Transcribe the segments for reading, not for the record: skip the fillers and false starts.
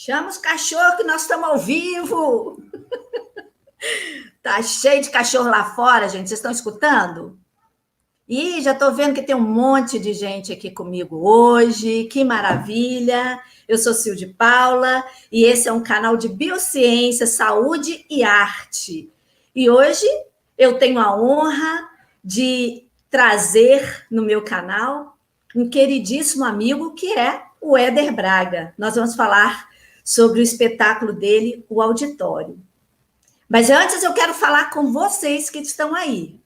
Chama os cachorros que nós estamos ao vivo. Tá cheio de cachorro lá fora, gente. Vocês estão escutando? Ih, já estou vendo que tem um monte de gente aqui comigo hoje. Que maravilha! Eu sou Sil de Paula e esse é um canal de biociência, saúde e arte. E hoje eu tenho a honra de trazer no meu canal um queridíssimo amigo que é o Éder Braga. Nós vamos falar sobre o espetáculo dele, O Auditório. Mas antes eu quero falar com vocês que estão aí.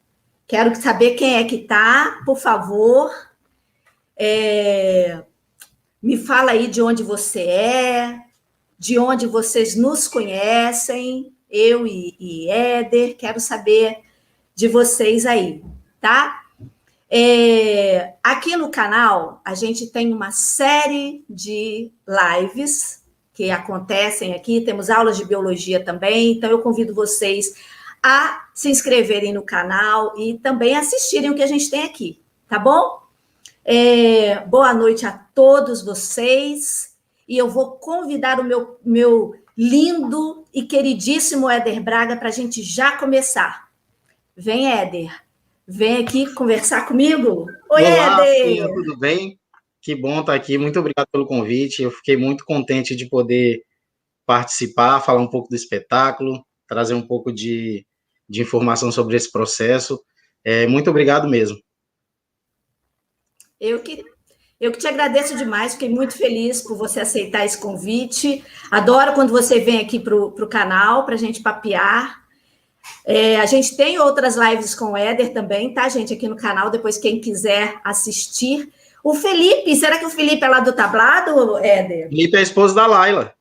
Quero saber quem é que está, por favor. Me fala aí de onde você é, de onde vocês nos conhecem, eu e Éder. Quero saber de vocês aí, tá? Aqui no canal, a gente tem uma série de lives que acontecem aqui, temos aulas de biologia também, então eu convido vocês a se inscreverem no canal e também assistirem o que a gente tem aqui, tá bom? Boa noite a todos vocês, e eu vou convidar o meu lindo e queridíssimo Éder Braga para a gente já começar. Vem, Éder, vem aqui conversar comigo. Oi, Olá, Éder! tudo bem? Que bom estar aqui, muito obrigado pelo convite, eu fiquei muito contente de poder participar, falar um pouco do espetáculo, trazer um pouco de informação sobre esse processo, muito obrigado mesmo. Eu que te agradeço demais, fiquei muito feliz por você aceitar esse convite. Adoro quando você vem aqui para o canal, para a gente papear. A gente tem outras lives com o Éder também, tá, gente? Aqui no canal, depois quem quiser assistir. O Felipe, será que o Felipe é lá do Tablado, Éder? Felipe é esposo da Laila.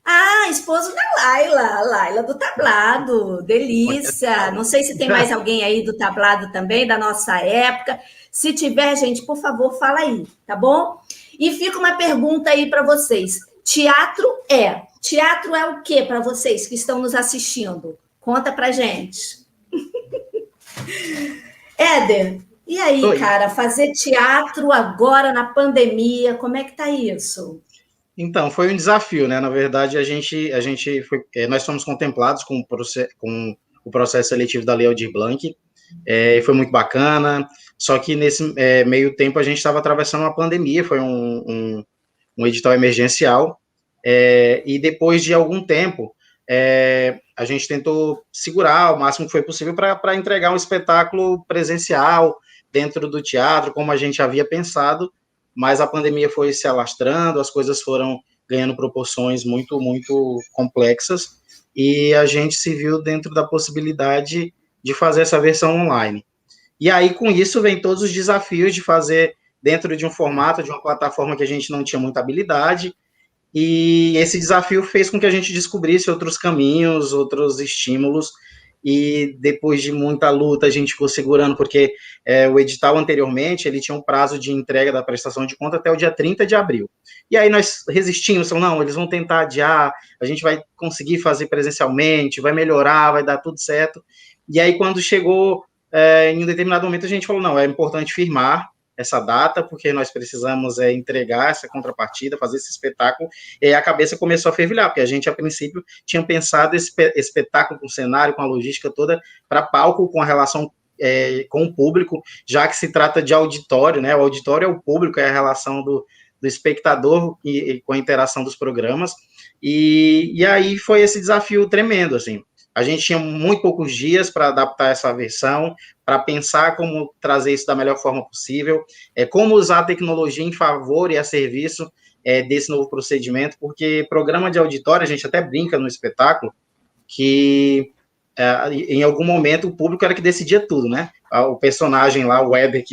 Ah, esposo da Laila, Laila do Tablado, delícia. Não sei se tem mais alguém aí do Tablado também, da nossa época. Se tiver, gente, por favor, fala aí, tá bom? E fica uma pergunta aí para vocês. Teatro é o que para vocês que estão nos assistindo? Conta pra gente. Éder, e aí, Oi. cara, fazer teatro agora na pandemia, como é que tá isso? Então, foi um desafio, né? Na verdade, nós fomos contemplados com o processo seletivo da Lei Aldir Blanc, foi muito bacana, só que nesse meio tempo a gente estava atravessando uma pandemia, foi um edital emergencial, e depois de algum tempo, a gente tentou segurar o máximo que foi possível para entregar um espetáculo presencial dentro do teatro, como a gente havia pensado, mas a pandemia foi se alastrando, as coisas foram ganhando proporções muito, muito complexas, e a gente se viu dentro da possibilidade de fazer essa versão online. E aí, com isso, vem todos os desafios de fazer dentro de um formato, de uma plataforma que a gente não tinha muita habilidade, e esse desafio fez com que a gente descobrisse outros caminhos, outros estímulos, e depois de muita luta a gente ficou segurando, porque o edital anteriormente, ele tinha um prazo de entrega da prestação de conta até o dia 30 de abril. E aí nós resistimos, não, eles vão tentar adiar, a gente vai conseguir fazer presencialmente, vai melhorar, vai dar tudo certo. E aí quando chegou em um determinado momento a gente falou, não, é importante firmar essa data, porque nós precisamos entregar essa contrapartida, fazer esse espetáculo, e aí a cabeça começou a fervilhar, porque a gente, a princípio, tinha pensado esse espetáculo com o cenário, com a logística toda, para palco, com a relação com o público, já que se trata de auditório, né? O auditório é o público, é a relação do espectador e com a interação dos programas, e aí foi esse desafio tremendo, assim. A gente tinha muito poucos dias para adaptar essa versão, para pensar como trazer isso da melhor forma possível, como usar a tecnologia em favor e a serviço desse novo procedimento, porque programa de auditório, a gente até brinca no espetáculo, que em algum momento o público era que decidia tudo, né? O personagem lá, o Éder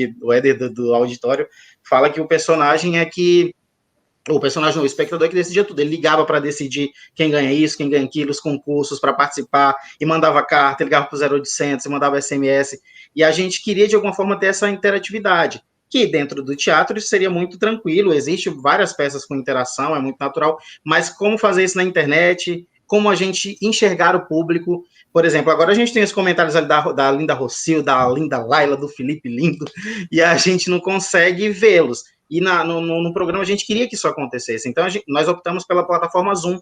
do auditório, fala que o personagem o espectador que decidia tudo, ele ligava para decidir quem ganha isso, quem ganha aquilo, os concursos para participar, e mandava carta, ligava para o 0800, mandava SMS, e a gente queria de alguma forma ter essa interatividade, que dentro do teatro isso seria muito tranquilo, existe várias peças com interação, é muito natural, mas como fazer isso na internet, como a gente enxergar o público, por exemplo, agora a gente tem os comentários ali da Linda Rocio, da Linda Laila, do Felipe Lindo, e a gente não consegue vê-los. e no programa a gente queria que isso acontecesse. Então, nós optamos pela plataforma Zoom,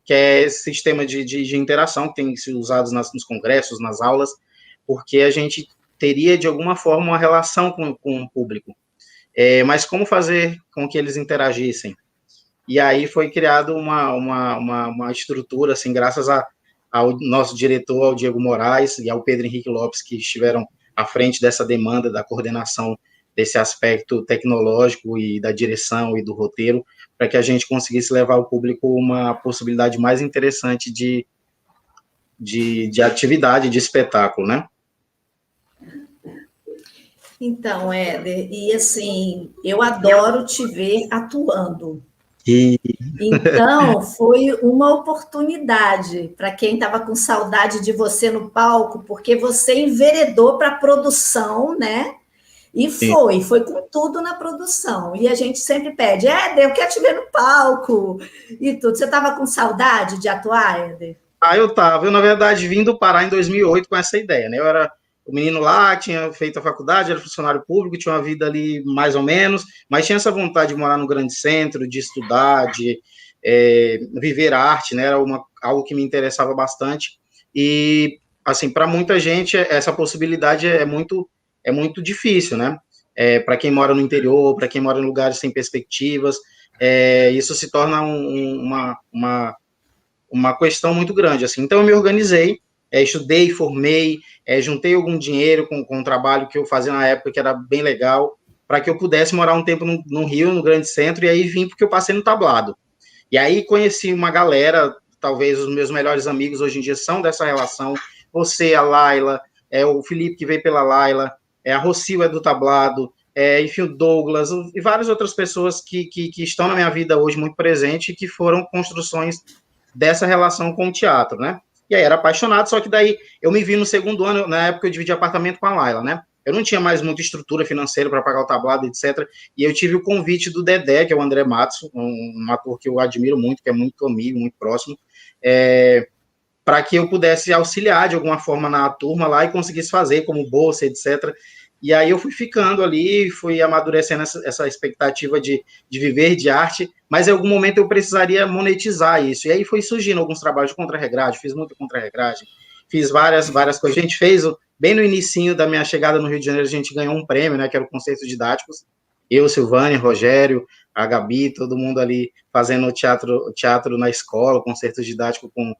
que é esse sistema de interação que tem sido usado nos congressos, nas aulas, porque a gente teria, de alguma forma, uma relação com o público. Mas como fazer com que eles interagissem? E aí foi criado uma estrutura, assim, graças ao nosso diretor, ao Diego Moraes, e ao Pedro Henrique Lopes, que estiveram à frente dessa demanda, da coordenação desse aspecto tecnológico e da direção e do roteiro, para que a gente conseguisse levar ao público uma possibilidade mais interessante de atividade, de espetáculo, né? Então, Éder, e assim, eu adoro te ver atuando. E... Então, foi uma oportunidade para quem estava com saudade de você no palco, porque você enveredou para a produção, né? E foi com tudo na produção. E a gente sempre pede, Éder, eu quero te ver no palco e tudo. Você estava com saudade de atuar, Éder? Eu estava. Eu, na verdade, vim do Pará em 2008 com essa ideia, né? Eu era o menino lá, tinha feito a faculdade, era funcionário público, tinha uma vida ali mais ou menos, mas tinha essa vontade de morar no grande centro, de estudar, de viver a arte, né? Era algo que me interessava bastante. E, assim, para muita gente, essa possibilidade é muito difícil, né? Para quem mora no interior, para quem mora em lugares sem perspectivas, isso se torna uma questão muito grande, assim. Então, eu me organizei, estudei, formei, juntei algum dinheiro com o trabalho que eu fazia na época, que era bem legal, para que eu pudesse morar um tempo no Rio, no grande centro, e aí vim porque eu passei no tablado. E aí conheci uma galera, talvez os meus melhores amigos hoje em dia são dessa relação, você, a Laila, o Felipe que veio pela Laila, a Rocio é do tablado, enfim, o Douglas, e várias outras pessoas que estão na minha vida hoje muito presente e que foram construções dessa relação com o teatro, né? E aí era apaixonado, só que daí eu me vi no segundo ano, na época eu dividi apartamento com a Laila, né? Eu não tinha mais muita estrutura financeira para pagar o tablado, etc. E eu tive o convite do Dedé, que é o André Matos, um ator que eu admiro muito, que é muito amigo, muito próximo, para que eu pudesse auxiliar de alguma forma na turma lá e conseguisse fazer como bolsa, etc. E aí eu fui ficando ali, fui amadurecendo essa expectativa de viver de arte, mas em algum momento eu precisaria monetizar isso. E aí foi surgindo alguns trabalhos de contra-regragem, fiz muita contra-regragem, fiz várias coisas. A gente fez, bem no inicinho da minha chegada no Rio de Janeiro, a gente ganhou um prêmio, né, que era o Concertos Didáticos. Eu, Silvânia, Rogério, a Gabi, todo mundo ali fazendo teatro na escola, concertos didáticos com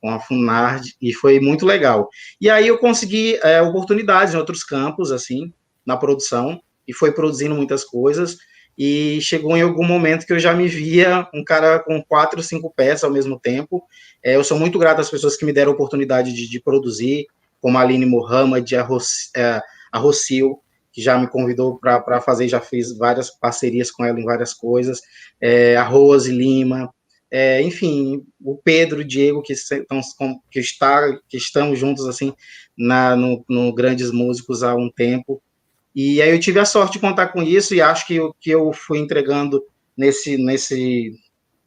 a Funard, e foi muito legal. E aí eu consegui oportunidades em outros campos, assim, na produção, e foi produzindo muitas coisas, e chegou em algum momento que eu já me via um cara com 4, 5 peças ao mesmo tempo. Eu sou muito grato às pessoas que me deram a oportunidade de produzir, como a Aline Mohamed, a Rocio, que já me convidou para fazer, já fiz várias parcerias com ela em várias coisas, a Rose Lima, enfim, o Pedro, o Diego, que estamos juntos assim no Grandes Músicos há um tempo. E aí eu tive a sorte de contar com isso e acho que o que eu fui entregando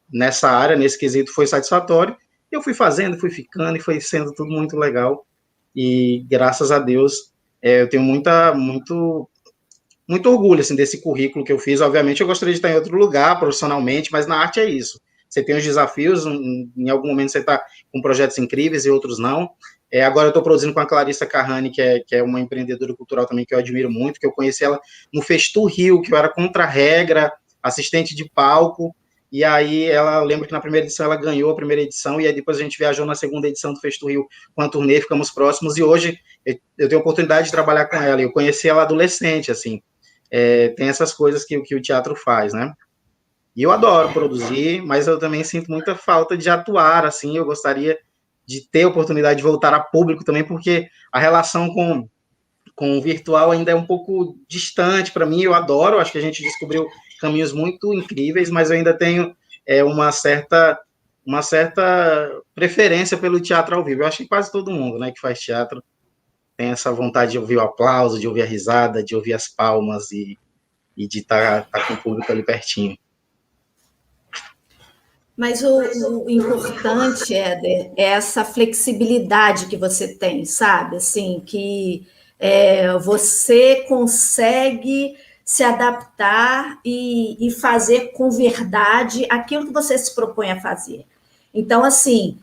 nessa área, nesse quesito, foi satisfatório. Eu fui fazendo, fui ficando e foi sendo tudo muito legal. E graças a Deus, eu tenho muito orgulho assim, desse currículo que eu fiz. Obviamente, eu gostaria de estar em outro lugar profissionalmente, mas na arte é isso. Você tem os desafios, em algum momento você está com projetos incríveis e outros não. Agora eu estou produzindo com a Clarissa Carrani, que é uma empreendedora cultural também que eu admiro muito, que eu conheci ela no Festu Rio, que eu era contra-regra, assistente de palco, e aí ela, lembro que na primeira edição ela ganhou a primeira edição, e aí depois a gente viajou na segunda edição do Festu Rio com a turnê, ficamos próximos, e hoje eu tenho a oportunidade de trabalhar com ela, eu conheci ela adolescente, assim, tem essas coisas que o teatro faz, né? E eu adoro produzir, mas eu também sinto muita falta de atuar, assim, eu gostaria de ter a oportunidade de voltar a público também, porque a relação com o virtual ainda é um pouco distante para mim, eu adoro, acho que a gente descobriu caminhos muito incríveis, mas eu ainda tenho uma certa preferência pelo teatro ao vivo. Eu acho que quase todo mundo, né, que faz teatro tem essa vontade de ouvir o aplauso, de ouvir a risada, de ouvir as palmas e de estar com o público ali pertinho. Mas o importante, Éder, é essa flexibilidade que você tem, sabe? Assim, que você consegue se adaptar e fazer com verdade aquilo que você se propõe a fazer. Então, assim,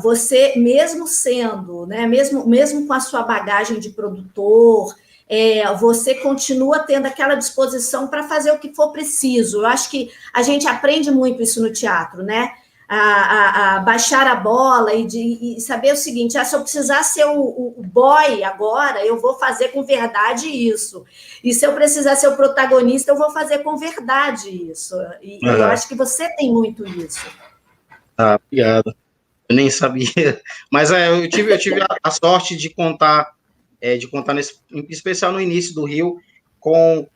você, mesmo sendo, né, mesmo com a sua bagagem de produtor, você continua tendo aquela disposição para fazer o que for preciso. Eu acho que a gente aprende muito isso no teatro, né? A baixar a bola e saber o seguinte: se eu precisar ser o boy agora, eu vou fazer com verdade isso. E se eu precisar ser o protagonista, eu vou fazer com verdade isso. E eu acho que você tem muito isso. Ah, obrigado. Eu nem sabia. Mas eu tive a sorte de contar nesse, em especial no início do Rio, com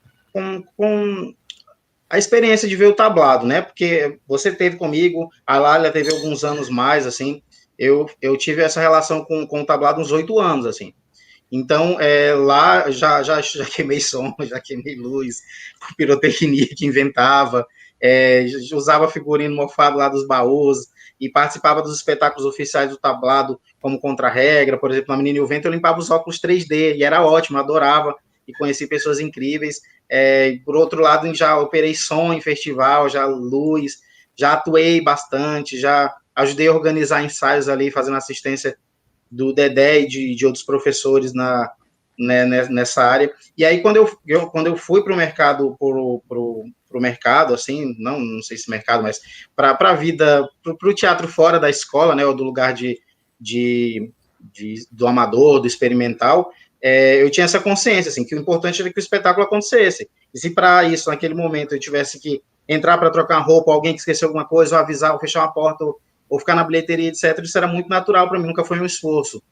a experiência de ver o tablado, né? Porque você teve comigo, a Lália teve alguns anos mais, assim. Eu tive essa relação com o tablado uns 8 anos, assim. Então, lá já queimei som, já queimei luz, pirotecnia que inventava, usava figurino mofado lá dos baús e participava dos espetáculos oficiais do tablado como contra-regra. Por exemplo, na Menina e o Vento eu limpava os óculos 3D e era ótimo, adorava e conheci pessoas incríveis. Por outro lado, já operei som em festival, já luz, já atuei bastante, já ajudei a organizar ensaios ali, fazendo assistência do Dedé e de outros professores nessa área. E aí, quando eu fui para o mercado, pro mercado, assim, não sei se mercado, mas para a vida, para o teatro fora da escola, né, ou do lugar do amador, do experimental, eu tinha essa consciência, assim, que o importante era que o espetáculo acontecesse. E se para isso, naquele momento, eu tivesse que entrar para trocar roupa, alguém que esqueceu alguma coisa, ou avisar, ou fechar uma porta, ou ficar na bilheteria, etc., isso era muito natural para mim, nunca foi um esforço.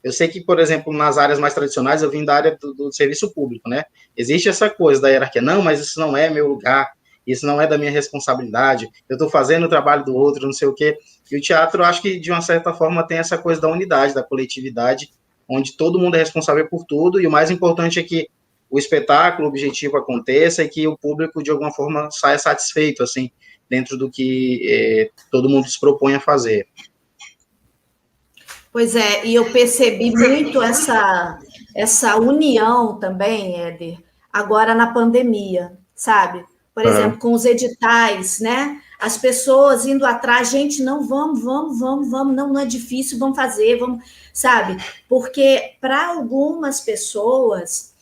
Eu sei que, por exemplo, nas áreas mais tradicionais, eu vim da área do serviço público, né? Existe essa coisa da hierarquia, não, mas isso não é meu lugar, isso não é da minha responsabilidade, eu estou fazendo o trabalho do outro, não sei o quê. E o teatro, eu acho que, de uma certa forma, tem essa coisa da unidade, da coletividade, onde todo mundo é responsável por tudo, e o mais importante é que o espetáculo, o objetivo aconteça e que o público, de alguma forma, saia satisfeito, assim, dentro do que todo mundo se propõe a fazer. Pois é, e eu percebi muito essa união também, Éder, agora na pandemia, sabe? Por exemplo, com os editais, né? As pessoas indo atrás, gente, não, vamos, não é difícil, vamos fazer, vamos, sabe? Porque para algumas pessoas,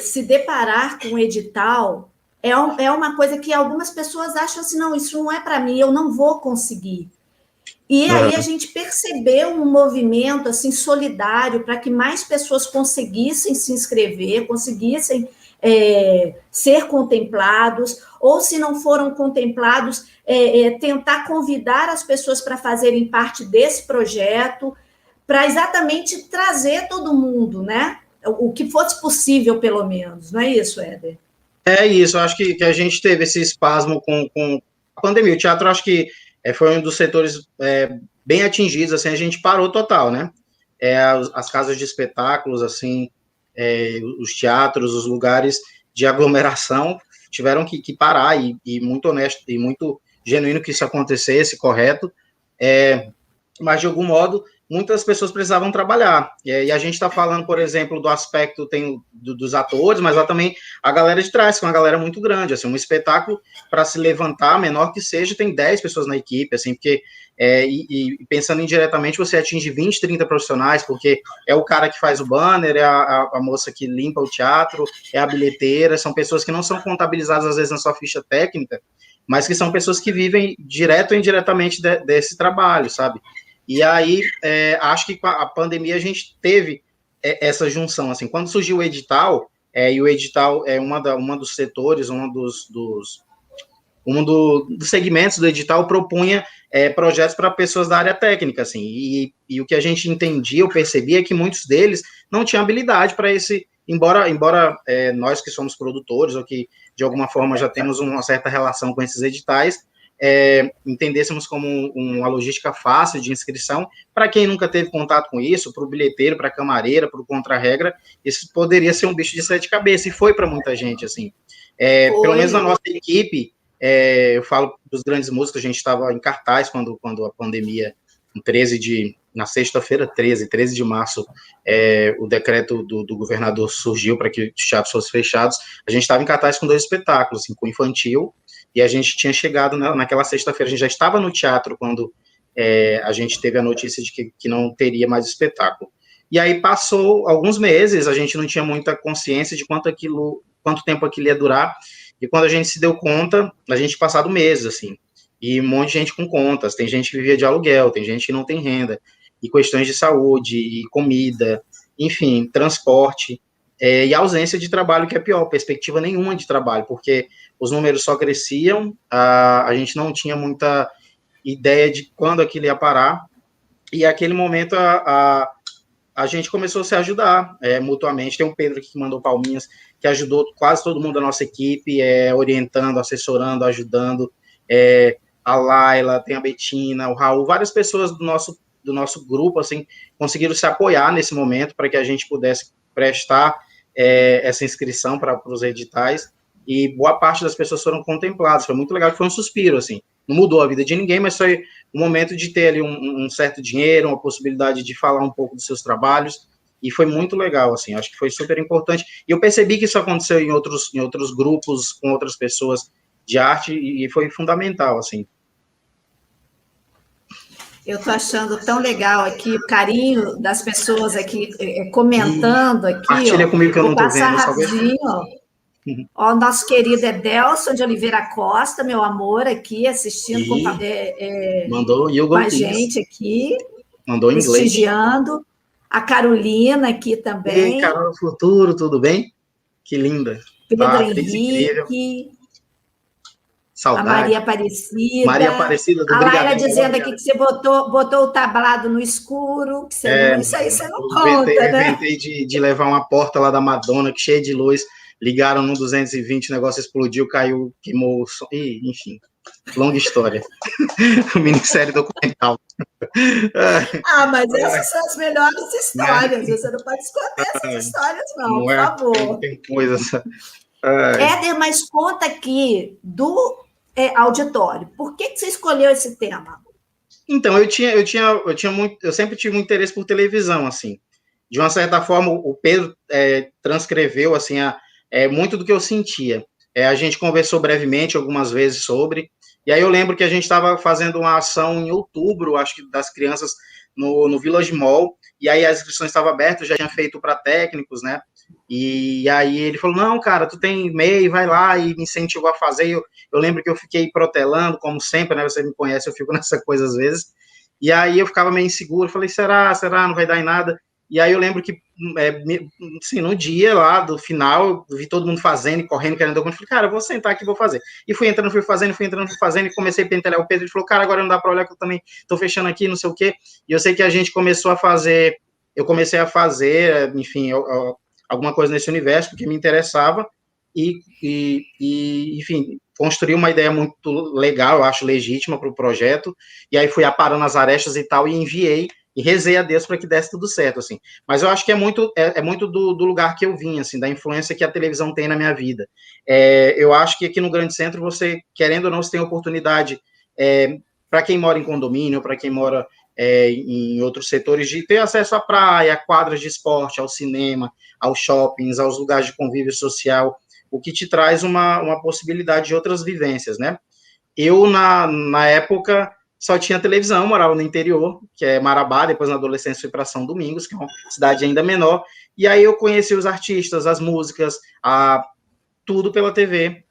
se deparar com o edital é uma coisa que algumas pessoas acham assim, não, isso não é para mim, eu não vou conseguir. E aí a gente percebeu um movimento assim solidário para que mais pessoas conseguissem se inscrever, conseguissem ser contemplados, ou se não foram contemplados, tentar convidar as pessoas para fazerem parte desse projeto, para exatamente trazer todo mundo, né? O que fosse possível, pelo menos, não é isso, Éder? É isso, eu acho que a gente teve esse espasmo com a pandemia. O teatro, acho que foi um dos setores bem atingidos, assim, a gente parou total, né? As casas de espetáculos, assim, os teatros, os lugares de aglomeração tiveram que parar, e muito honesto, e muito genuíno que isso acontecesse, correto, mas de algum modo muitas pessoas precisavam trabalhar. E a gente está falando, por exemplo, do aspecto dos atores, mas lá também a galera de trás, que é uma galera muito grande. Assim, um espetáculo, para se levantar, menor que seja, tem 10 pessoas na equipe, assim, porque, e pensando indiretamente, você atinge 20, 30 profissionais, porque é o cara que faz o banner, é a moça que limpa o teatro, é a bilheteira, são pessoas que não são contabilizadas, às vezes, na sua ficha técnica, mas que são pessoas que vivem direto ou indiretamente desse trabalho, sabe? E aí, acho que com a pandemia a gente teve essa junção, assim, quando surgiu o edital, e o edital é uma dos setores, um dos segmentos do edital propunha projetos para pessoas da área técnica, assim, e o que a gente entendia, eu percebia, é que muitos deles não tinham habilidade para embora nós que somos produtores, ou que de alguma forma já temos uma certa relação com esses editais, entendêssemos como uma logística fácil de inscrição. Para quem nunca teve contato com isso, para o bilheteiro, para a camareira, para o contra-regra, isso poderia ser um bicho de 7 cabeças, e foi para muita gente, assim. Pelo menos na nossa equipe, eu falo dos grandes músicos, a gente estava em cartaz quando a pandemia, em 13 na sexta-feira, 13 de março, o decreto do governador surgiu para que os teatros fossem fechados. A gente estava em cartaz com 2 espetáculos, assim, com infantil, e a gente tinha chegado naquela sexta-feira. A gente já estava no teatro quando a gente teve a notícia de que não teria mais espetáculo. E aí passou alguns meses, a gente não tinha muita consciência de quanto tempo aquilo ia durar, e quando a gente se deu conta, a gente passado meses, assim, e um monte de gente com contas, tem gente que vivia de aluguel, tem gente que não tem renda, e questões de saúde, e comida, enfim, transporte, e ausência de trabalho, que é pior, perspectiva nenhuma de trabalho, porque os números só cresciam, a gente não tinha muita ideia de quando aquilo ia parar, e naquele momento a gente começou a se ajudar mutuamente. Tem um Pedro aqui que mandou palminhas, que ajudou quase todo mundo da nossa equipe, orientando, assessorando, ajudando, a Laila, tem a Betina, o Raul, várias pessoas do nosso grupo, assim, conseguiram se apoiar nesse momento para que a gente pudesse prestar essa inscrição para os editais, e boa parte das pessoas foram contempladas. Foi muito legal, foi um suspiro, assim, não mudou a vida de ninguém, mas foi um momento de ter ali um certo dinheiro, uma possibilidade de falar um pouco dos seus trabalhos, e foi muito legal, assim, acho que foi super importante, e eu percebi que isso aconteceu em outros grupos, com outras pessoas de arte, e foi fundamental, assim. Eu estou achando tão legal aqui o carinho das pessoas aqui comentando aqui. Partilha comigo que eu não estou vendo. Rapidinho. Ó, o nosso querido Edelson de Oliveira Costa, meu amor, aqui assistindo mandou com a gente aqui. Mandou em inglês. Prestigiando. A Carolina aqui também. Ei, Carol Futuro, tudo bem? Que linda. Pedro Henrique. Saudade. A Maria Aparecida. Maria Aparecida do A Laila dizendo aqui que você botou o tablado no escuro. Que você isso aí você não conta, né? Eu inventei de levar uma porta lá da Madonna, que cheia de luz. Ligaram no 220, o negócio explodiu, caiu, queimou o som. Enfim, longa história. O Ministério Documental. Mas essas são as melhores histórias. Você não pode esconder essas histórias, não, por favor. Tem coisa. Éder, mas conta aqui do auditório. Por que você escolheu esse tema? Então, eu sempre tive muito interesse por televisão, assim. De uma certa forma, o Pedro transcreveu, assim, muito do que eu sentia. A gente conversou brevemente algumas vezes sobre, e aí eu lembro que a gente estava fazendo uma ação em outubro, acho que das crianças, no Village Mall, e aí as inscrições estavam abertas, já tinha feito para técnicos, né? E aí ele falou, não, cara, tu tem e-mail, vai lá, e me incentivou a fazer. Eu lembro que eu fiquei protelando, como sempre, né? Você me conhece, eu fico nessa coisa às vezes. E aí eu ficava meio inseguro, falei, será, não vai dar em nada? E aí eu lembro que, assim, no dia lá do final, eu vi todo mundo fazendo e correndo, querendo documento, falei, cara, eu vou sentar aqui e vou fazer. E fui entrando, fui fazendo, e comecei a pentelhar o Pedro, ele falou, cara, agora não dá para olhar que eu também tô fechando aqui, não sei o quê. E eu sei que a gente começou a fazer, eu comecei a fazer, enfim, alguma coisa nesse universo, porque me interessava, enfim, construí uma ideia muito legal, eu acho legítima para o projeto, e aí fui aparando as arestas e tal, e enviei, e rezei a Deus para que desse tudo certo, assim. Mas eu acho que é muito do lugar que eu vim, assim, da influência que a televisão tem na minha vida. Eu acho que aqui no Grande Centro, você, querendo ou não, você tem oportunidade, para quem mora em condomínio, para quem mora em outros setores, de ter acesso à praia, a quadras de esporte, ao cinema, aos shoppings, aos lugares de convívio social, o que te traz uma possibilidade de outras vivências, né? Eu, na época, só tinha televisão, morava no interior, que é Marabá, depois na adolescência fui para São Domingos, que é uma cidade ainda menor, e aí eu conheci os artistas, as músicas, tudo pela TV,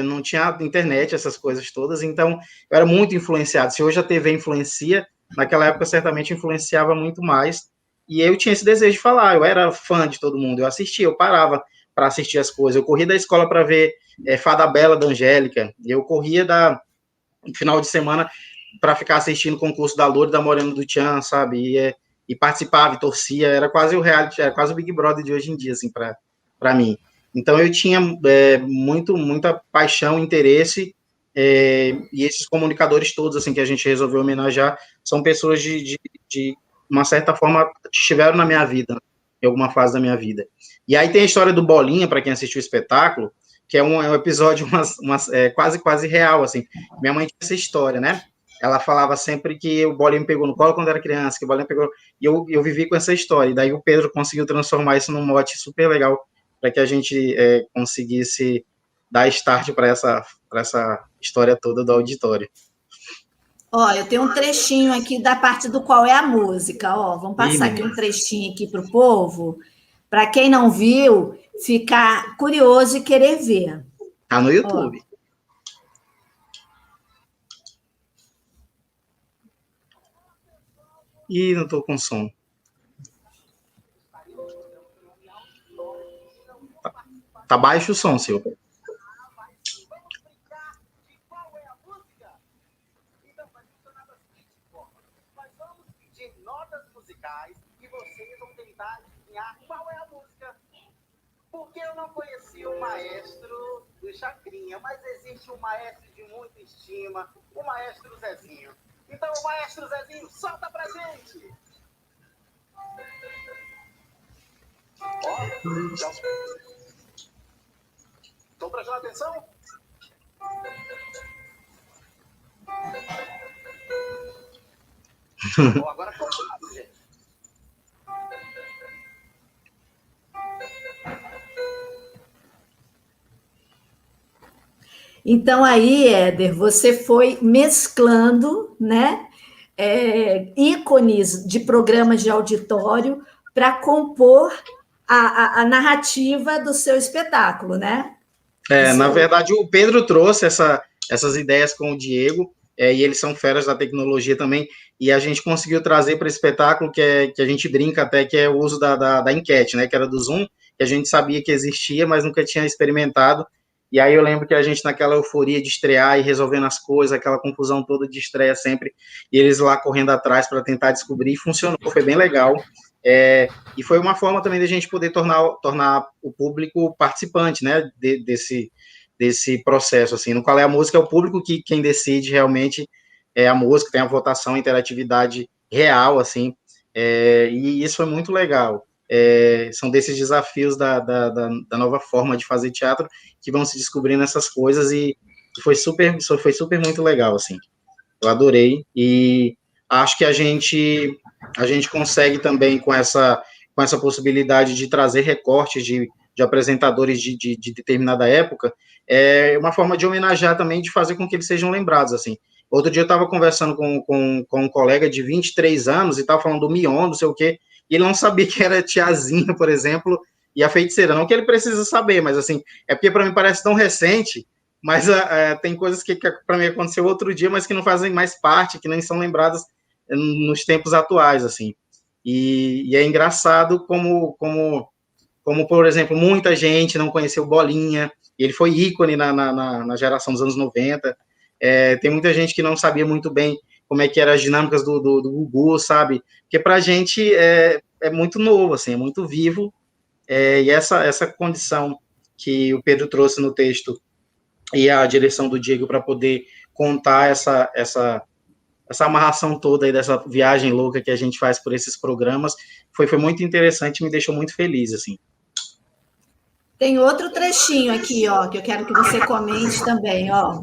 não tinha internet, essas coisas todas, então eu era muito influenciado. Se hoje a TV influencia, naquela época certamente influenciava muito mais, e eu tinha esse desejo de falar, eu era fã de todo mundo, eu assistia, eu parava para assistir as coisas, eu corria da escola para ver Fada Bela da Angélica, eu corria no final de semana para ficar assistindo o concurso da Loura e da Morena do Tchan, sabe, e participava e torcia, era quase o reality, era quase o Big Brother de hoje em dia, assim, para mim. Então eu tinha muita paixão, interesse, e esses comunicadores todos, assim, que a gente resolveu homenagear, são pessoas de uma certa forma, estiveram na minha vida, em alguma fase da minha vida. E aí tem a história do Bolinha, para quem assistiu o espetáculo, que é um episódio quase real, assim. Minha mãe tinha essa história, né? ela falava sempre que o Bolinha me pegou no colo quando era criança, que o Bolinha pegou... E eu vivi com essa história, e daí o Pedro conseguiu transformar isso num mote super legal, para que a gente conseguisse dar start para essa história toda do auditório. Ó, eu tenho um trechinho aqui da parte do qual é a música, ó. Vamos passar aqui um trechinho aqui para o povo, para quem não viu, ficar curioso e querer ver. Tá no YouTube. Ó. Ih, não tô com som. Tá baixo o som, Silvio. Porque eu não conheci o maestro do Chacrinha, mas existe um maestro de muita estima, o maestro Zezinho. Então, o maestro Zezinho, solta pra gente! Ó, estão prestando atenção? Ó, agora contato, gente. Então, aí, Éder, você foi mesclando, né, ícones de programas de auditório para compor a narrativa do seu espetáculo, né? Na verdade, o Pedro trouxe essas ideias com o Diego, e eles são feras da tecnologia também, e a gente conseguiu trazer para o espetáculo, que a gente brinca até, que é o uso da enquete, né, que era do Zoom, que a gente sabia que existia, mas nunca tinha experimentado. E aí eu lembro que a gente, naquela euforia de estrear e resolvendo as coisas, aquela confusão toda de estreia sempre, e eles lá correndo atrás para tentar descobrir, e funcionou, foi bem legal. E foi uma forma também de a gente poder tornar o público participante, né, desse processo, assim, no qual é a música, é o público quem decide realmente a música, tem a votação, a interatividade real, assim, e isso foi muito legal. São desses desafios da nova forma de fazer teatro que vão se descobrindo essas coisas, e foi super muito legal, assim. Eu adorei, e acho que a gente consegue também com essa possibilidade de trazer recortes de apresentadores de determinada época, uma forma de homenagear também, de fazer com que eles sejam lembrados, assim. Outro dia eu estava conversando com um colega de 23 anos e estava falando do Mion, não sei o quê, e ele não sabia que era Tiazinha, por exemplo, e a Feiticeira. Não que ele precisa saber, mas assim, é porque para mim parece tão recente, mas tem coisas que para mim aconteceu outro dia, mas que não fazem mais parte, que nem são lembradas nos tempos atuais, assim. E é engraçado como, por exemplo, muita gente não conheceu Bolinha, e ele foi ícone na geração dos anos 90. Tem muita gente que não sabia muito bem como é que eram as dinâmicas do Gugu, sabe? Porque para a gente é muito novo, assim, é muito vivo, e essa condição que o Pedro trouxe no texto e a direção do Diego para poder contar essa amarração toda aí dessa viagem louca que a gente faz por esses programas foi muito interessante e me deixou muito feliz, assim. Tem outro trechinho aqui, ó, que eu quero que você comente também, ó.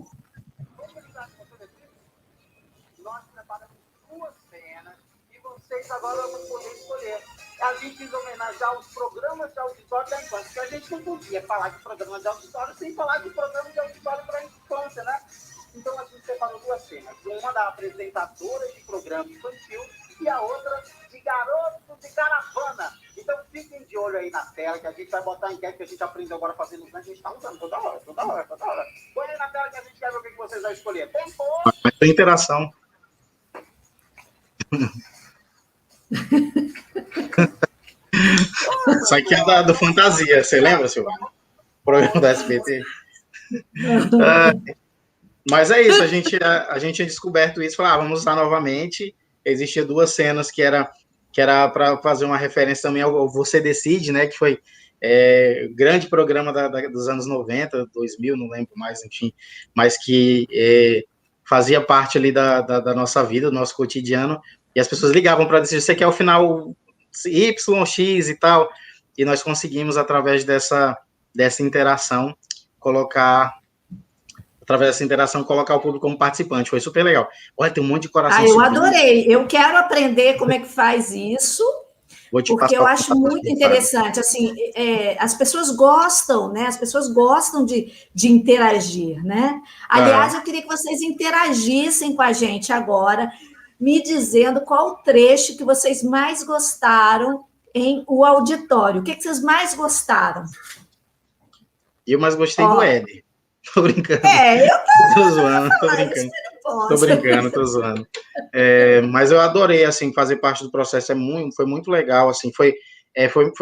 Nós preparamos 2 cenas e vocês agora vão poder escolher. A gente quis homenagear os programas de auditório da infância, porque a gente não podia falar de programa de auditório sem falar de programa de auditório para a infância, né? Então a gente separou 2 cenas. Uma da apresentadora de programa infantil e a outra de garoto de caravana. Então fiquem de olho aí na tela, que a gente vai botar a enquete que a gente aprendeu agora fazendo o que a gente está usando toda hora. Põe aí na tela que a gente quer ver o que vocês vão escolher. Tempo! Tem interação. Isso aqui é do Fantasia, você lembra, Silvana? Programa da SBT. Mas é isso, a gente tinha descoberto isso, falou, vamos usar novamente. Existia 2 cenas que era para fazer uma referência também ao Você Decide, né, que foi grande programa dos anos 90, 2000, não lembro mais, enfim, mas que fazia parte ali da nossa vida, do nosso cotidiano, e as pessoas ligavam para decidir, você quer o final Y, X e tal, e nós conseguimos, através dessa interação, colocar através dessa interação, colocar o público como participante. Foi super legal. Olha, tem um monte de coração eu subindo. adorei. Eu quero aprender como é que faz isso, porque eu acho muito interessante. Assim, as pessoas gostam, né? As pessoas gostam de interagir, né? Aliás, eu queria que vocês interagissem com a gente agora, me dizendo qual o trecho que vocês mais gostaram em O Auditório. O que vocês mais gostaram? Eu mais gostei do Éder. Tô brincando. Eu tô zoando, tô brincando. Tô brincando, tô zoando. Mas eu adorei, assim, fazer parte do processo. Foi muito legal, assim, foi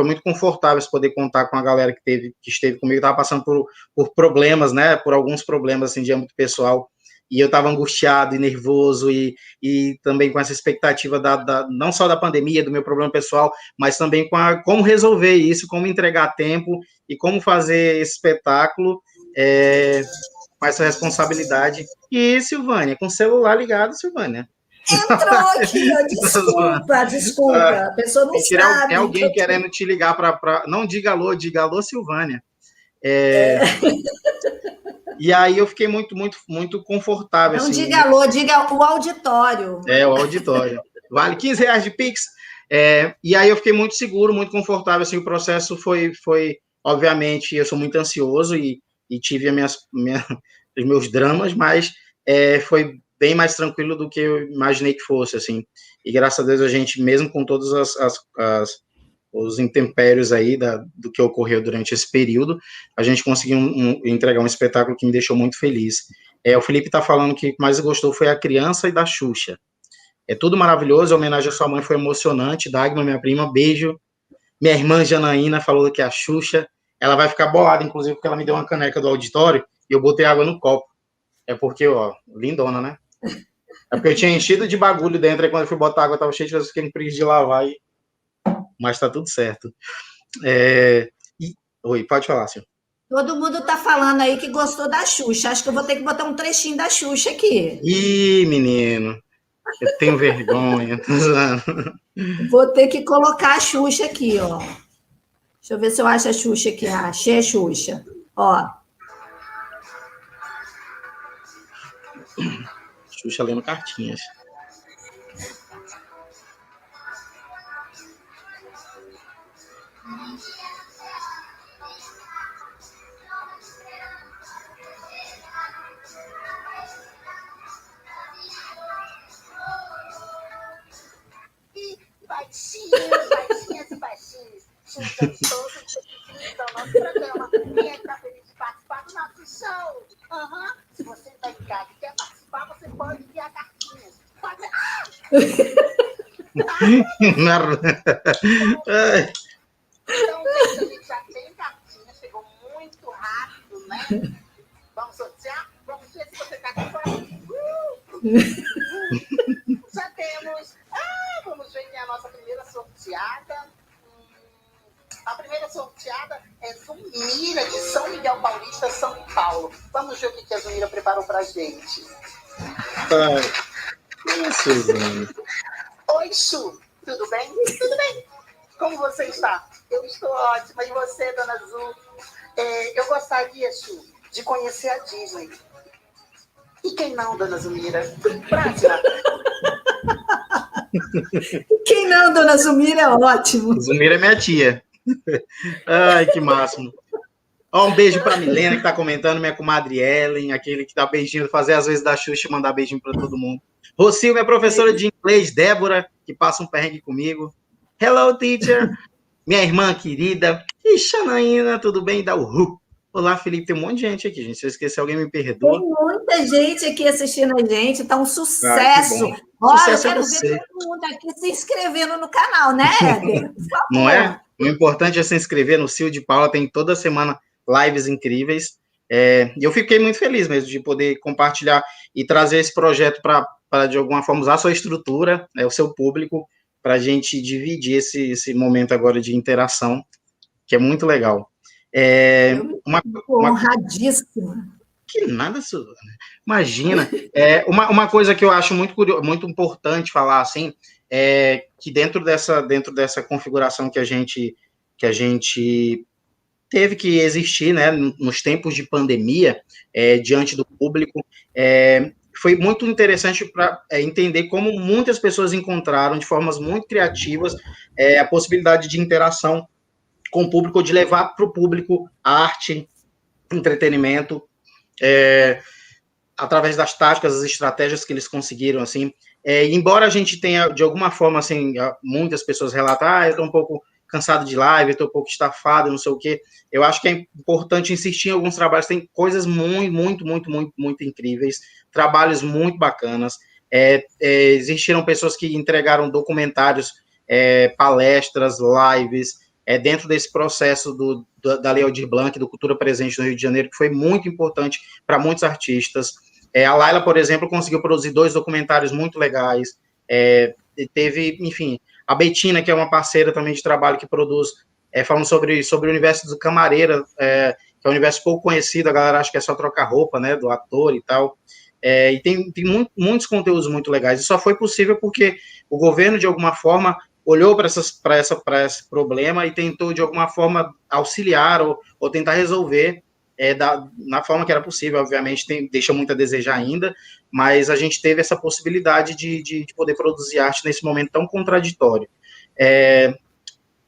muito confortável poder contar com a galera que esteve comigo. Estava passando por problemas, né? Por alguns problemas, assim, de âmbito pessoal. E eu estava angustiado e nervoso e também com essa expectativa não só da pandemia, do meu problema pessoal, mas também como resolver isso, como entregar a tempo e como fazer esse espetáculo com essa responsabilidade. E, Silvânia, com o celular ligado, Silvânia. Entrou aqui, desculpa. A pessoa não sabe. Tem alguém querendo te ligar para... Não diga alô, Silvânia. E aí eu fiquei muito, muito, muito confortável. Não assim, diga alô, diga o auditório. O auditório. Vale R$15 de Pix. E aí eu fiquei muito seguro, muito confortável. Assim, o processo foi obviamente, eu sou muito ansioso e tive os meus dramas, mas foi bem mais tranquilo do que eu imaginei que fosse, assim. E graças a Deus a gente, mesmo com todos os intempéries aí do que ocorreu durante esse período, a gente conseguiu entregar um espetáculo que me deixou muito feliz. O Felipe está falando que o que mais gostou foi a criança e da Xuxa. É tudo maravilhoso, a homenagem à sua mãe foi emocionante. Dagmar, minha prima, beijo. Minha irmã Janaína falou que a Xuxa, ela vai ficar bolada, inclusive, porque ela me deu uma caneca do auditório e eu botei água no copo. É porque, lindona, né? É porque eu tinha enchido de bagulho dentro, e quando eu fui botar água, tava cheio de coisas que eu preguiça de lavar, mas tá tudo certo. Oi, pode falar, senhor. Todo mundo tá falando aí que gostou da Xuxa. Acho que eu vou ter que botar um trechinho da Xuxa aqui. Ih, menino, eu tenho vergonha. Vou ter que colocar a Xuxa aqui, ó. Deixa eu ver se eu acho a Xuxa aqui. Achei a Xuxa. Ó. Xuxa lendo cartinhas. Baixinhos. Juntando todos os requisitos ao nosso programa. Quem é que está feliz de participar do nosso show? Se você está em casa e quer participar, você pode enviar cartinhas. Pode... Então, gente, a gente já tem cartinha, chegou muito rápido, né? Vamos sortear? Vamos ver se você está aqui fora. Já temos. Vamos ver quem é a nossa primeira sorteada. A primeira sorteada é Zumira, de São Miguel Paulista, São Paulo. Vamos ver o que a Zumira preparou pra gente. Oi, Chu. Tudo bem? Tudo bem. Como você está? Eu estou ótima. E você, dona Azul? Eu gostaria, Chu, de conhecer a Disney. E quem não, dona Zumira? Próxima. Quem não, dona Zumira, é ótimo. Zumira é minha tia. Ai, que máximo. Um beijo para Milena, que está comentando, minha comadre Ellen, aquele que dá beijinho, fazer às vezes da Xuxa e mandar beijinho para todo mundo. Rocio, minha professora de inglês, Débora, que passa um perrengue comigo. Hello, teacher. Minha irmã querida. E Xanaína, tudo bem? Dá o ru. Olá, Felipe, tem um monte de gente aqui, gente. Se eu esquecer alguém, me perdoa. Tem muita gente aqui assistindo a gente, tá um sucesso. Olha, eu quero ver todo mundo aqui se inscrevendo no canal, né, Éder? Não é? O importante é se inscrever no Cio de Paula, tem toda semana lives incríveis. E eu fiquei muito feliz mesmo de poder compartilhar e trazer esse projeto para de alguma forma, usar a sua estrutura, o seu público, para a gente dividir esse momento agora de interação, que é muito legal. Honradíssima. Que nada, imagina. Uma coisa que eu acho muito importante falar, assim, que dentro dessa configuração que a gente teve que existir, né, nos tempos de pandemia, diante do público. Foi muito interessante para entender como muitas pessoas encontraram, de formas muito criativas, a possibilidade de interação com o público, de levar para o público arte, entretenimento, através das táticas, as estratégias que eles conseguiram, assim. Embora a gente tenha, de alguma forma, assim, muitas pessoas relatam, eu estou um pouco cansado de live, estou um pouco estafado, não sei o quê. Eu acho que é importante insistir em alguns trabalhos, tem coisas muito incríveis, trabalhos muito bacanas. Existiram pessoas que entregaram documentários, palestras, lives, dentro desse processo da Lei Aldir Blanc, do Cultura Presente no Rio de Janeiro, que foi muito importante para muitos artistas. A Laila, por exemplo, conseguiu produzir 2 documentários muito legais. Teve, enfim, a Betina, que é uma parceira também de trabalho, que produz, falando sobre o universo do Camareira, que é um universo pouco conhecido, a galera acha que é só trocar roupa, né, do ator e tal. E tem muitos conteúdos muito legais. E só foi possível porque o governo, de alguma forma, olhou para esse problema e tentou, de alguma forma, auxiliar ou tentar resolver na forma que era possível. Obviamente, deixa muito a desejar ainda, mas a gente teve essa possibilidade de poder produzir arte nesse momento tão contraditório.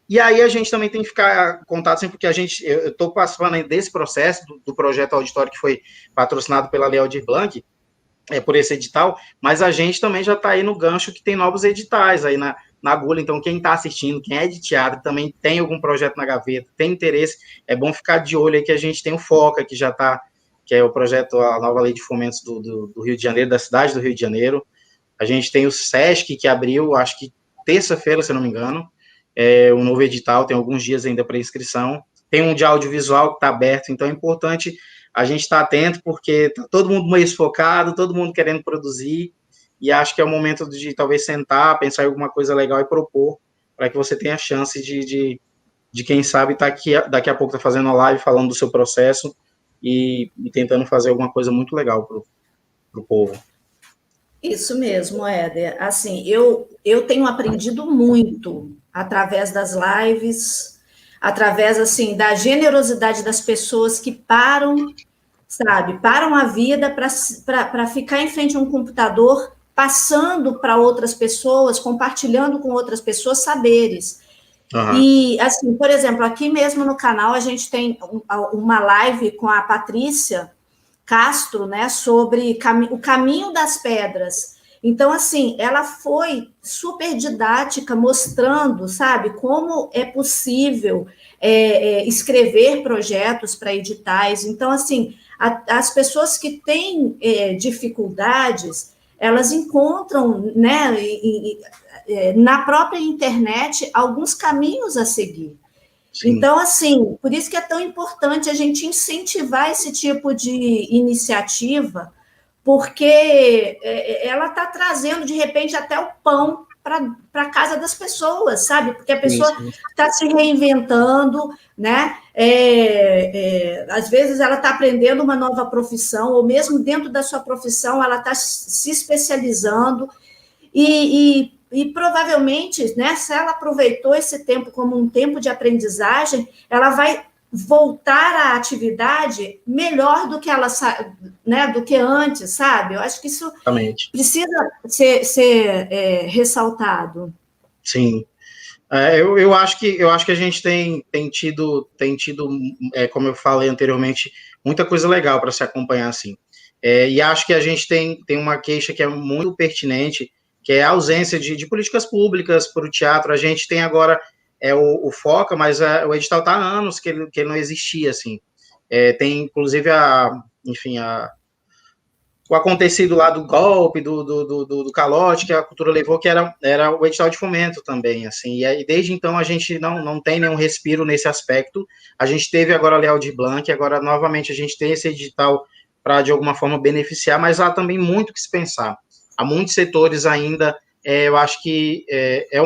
E aí a gente também tem que ficar contato sempre, porque eu estou participando desse processo do projeto auditório que foi patrocinado pela Lei Aldir Blanc, por esse edital, mas a gente também já está aí no gancho que tem novos editais aí na agulha. Então quem está assistindo, quem é de teatro, também tem algum projeto na gaveta, tem interesse, é bom ficar de olho aí que a gente tem o FOCA, que já está, que é o projeto, a nova lei de fomentos do Rio de Janeiro, da cidade do Rio de Janeiro. A gente tem o SESC, que abriu, acho que terça-feira, se não me engano, o novo edital, tem alguns dias ainda para inscrição. Tem um de audiovisual que está aberto, então é importante a gente estar atento, porque está todo mundo meio focado, todo mundo querendo produzir, e acho que é o momento de talvez sentar, pensar em alguma coisa legal e propor, para que você tenha a chance de quem sabe, estar aqui, daqui a pouco tá fazendo uma live falando do seu processo e tentando fazer alguma coisa muito legal para o povo. Isso mesmo, Éder. Assim, eu tenho aprendido muito através das lives, através, assim, da generosidade das pessoas que param, sabe, param a vida para ficar em frente a um computador, passando para outras pessoas, compartilhando com outras pessoas saberes. Uhum. E, assim, por exemplo, aqui mesmo no canal a gente tem uma live com a Patrícia Castro, né, sobre o caminho das pedras. Então, assim, ela foi super didática, mostrando, sabe, como é possível escrever projetos para editais. Então, assim, as pessoas que têm dificuldades, elas encontram, né, na própria internet, alguns caminhos a seguir. Sim. Então, assim, por isso que é tão importante a gente incentivar esse tipo de iniciativa, porque ela está trazendo, de repente, até o pão para a casa das pessoas, sabe? Porque a pessoa está se reinventando, né? Às vezes ela está aprendendo uma nova profissão, ou mesmo dentro da sua profissão, ela está se especializando, e provavelmente, né, se ela aproveitou esse tempo como um tempo de aprendizagem, ela vai voltar à atividade melhor do que ela, né, do que antes, sabe? Eu acho que isso precisa ser ressaltado. Sim. Eu acho que a gente tem tido, como eu falei anteriormente, muita coisa legal para se acompanhar, assim. E acho que a gente tem uma queixa que é muito pertinente, que é a ausência de políticas públicas para o teatro. A gente tem agora o FOCA, mas o edital está há anos que ele não existia, assim. Tem, inclusive, o acontecido lá do golpe, do calote que a cultura levou, que era o edital de fomento também, assim. E aí, desde então, a gente não tem nenhum respiro nesse aspecto. A gente teve agora a Lei Aldir Blanc, agora, novamente, a gente tem esse edital para, de alguma forma, beneficiar, mas há também muito que se pensar. Há muitos setores ainda, eu acho que é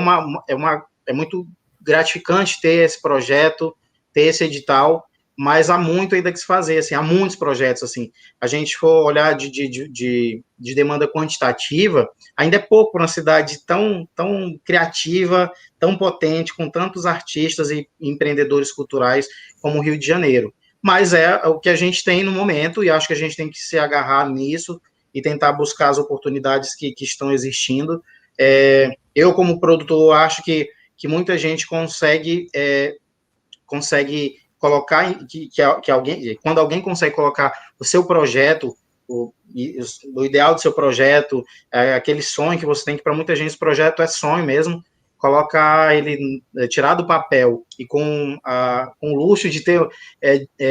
muito gratificante ter esse projeto, ter esse edital, mas há muito ainda que se fazer, assim, há muitos projetos, assim, a gente for olhar de demanda quantitativa, ainda é pouco para uma cidade tão criativa, tão potente, com tantos artistas e empreendedores culturais como o Rio de Janeiro. Mas é o que a gente tem no momento, e acho que a gente tem que se agarrar nisso e tentar buscar as oportunidades que estão existindo. Eu, como produtor, acho que muita gente consegue colocar, que alguém, quando alguém consegue colocar o seu projeto, o ideal do seu projeto, aquele sonho que você tem, que para muita gente esse projeto é sonho mesmo, colocar ele, tirar do papel e com o luxo de ter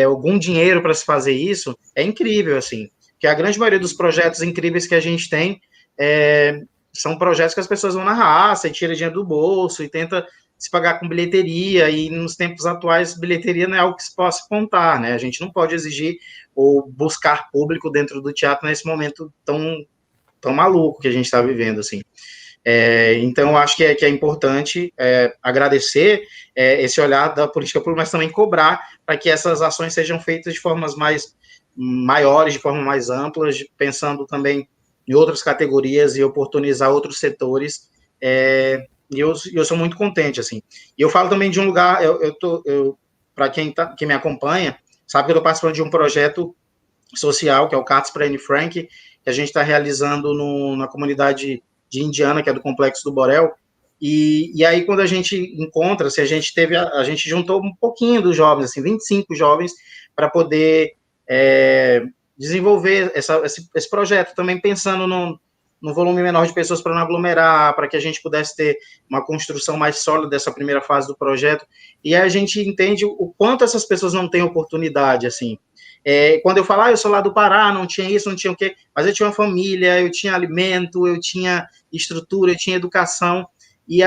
algum dinheiro para se fazer isso, é incrível, assim, que a grande maioria dos projetos incríveis que a gente tem são projetos que as pessoas vão na raça e tira dinheiro do bolso e tenta se pagar com bilheteria, e nos tempos atuais, bilheteria não é algo que se possa contar, né? A gente não pode exigir ou buscar público dentro do teatro nesse momento tão maluco que a gente está vivendo, assim. Então, eu acho que é importante agradecer esse olhar da política pública, mas também cobrar para que essas ações sejam feitas de formas maiores, de forma mais amplas, pensando também em outras categorias e oportunizar outros setores, e eu sou muito contente, assim. E eu falo também de um lugar, para quem me acompanha, sabe que eu estou participando de um projeto social, que é o Cartas para Anne Frank, que a gente está realizando na comunidade de Indiana, que é do Complexo do Borel, e aí quando a gente encontra, assim, a gente juntou um pouquinho dos jovens, assim, 25 jovens, para poder desenvolver esse projeto, também pensando num volume menor de pessoas para não aglomerar, para que a gente pudesse ter uma construção mais sólida dessa primeira fase do projeto, e aí a gente entende o quanto essas pessoas não têm oportunidade, assim. Quando eu falo, eu sou lá do Pará, não tinha isso, não tinha o quê, mas eu tinha uma família, eu tinha alimento, eu tinha estrutura, eu tinha educação, e